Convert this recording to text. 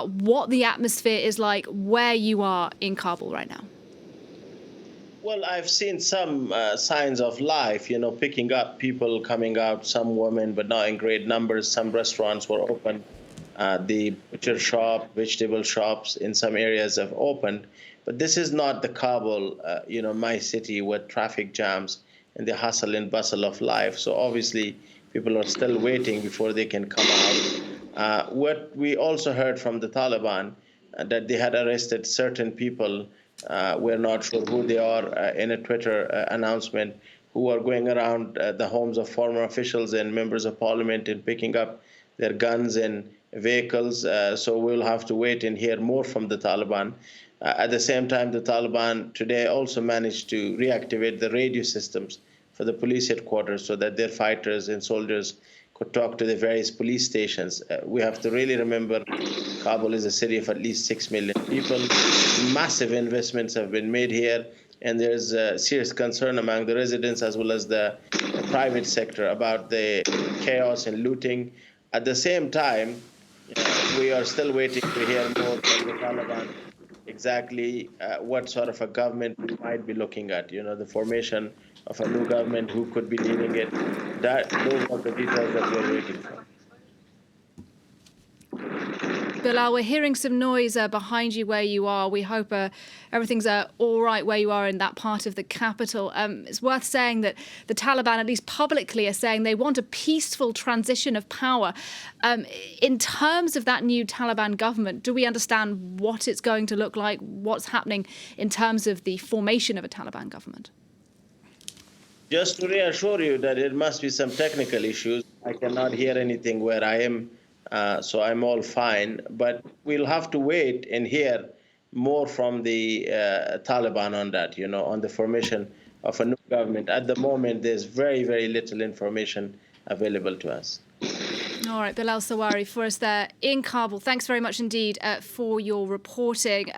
about what the atmosphere is like where you are in Kabul right now? Well, I've seen some signs of life, picking up people coming out, some women, but not in great numbers. Some restaurants were open. The butcher shop, vegetable shops in some areas have opened. But this is not the Kabul, my city with traffic jams and the hustle and bustle of life. So obviously, people are still waiting before they can come out. What we also heard from the Taliban, that they had arrested certain people, we're not sure who they are, in a Twitter announcement, who are going around the homes of former officials and members of parliament and picking up their guns and vehicles. So we'll have to wait and hear more from the Taliban. At the same time, the Taliban today also managed to reactivate the radio systems for the police headquarters so that their fighters and soldiers could talk to the various police stations. We have to really remember Kabul is a city of at least 6 million people. Massive investments have been made here, and there's serious concern among the residents as well as the private sector about the chaos and looting. At the same time, we are still waiting to hear more from the Taliban exactly what sort of a government we might be looking at. The formation of a new government, who could be leading it. Those are the details that we're waiting for. Bilal, we're hearing some noise behind you where you are. We hope everything's all right where you are in that part of the capital. It's worth saying that the Taliban, at least publicly, are saying they want a peaceful transition of power. In terms of that new Taliban government, do we understand what it's going to look like? What's happening in terms of the formation of a Taliban government? Just to reassure you that it must be some technical issues. I cannot hear anything where I am. So I'm all fine, but we'll have to wait and hear more from the Taliban on that, on the formation of a new government. At the moment, there's very, very little information available to us. All right, Bilal Sarwary for us there in Kabul. Thanks very much indeed for your reporting.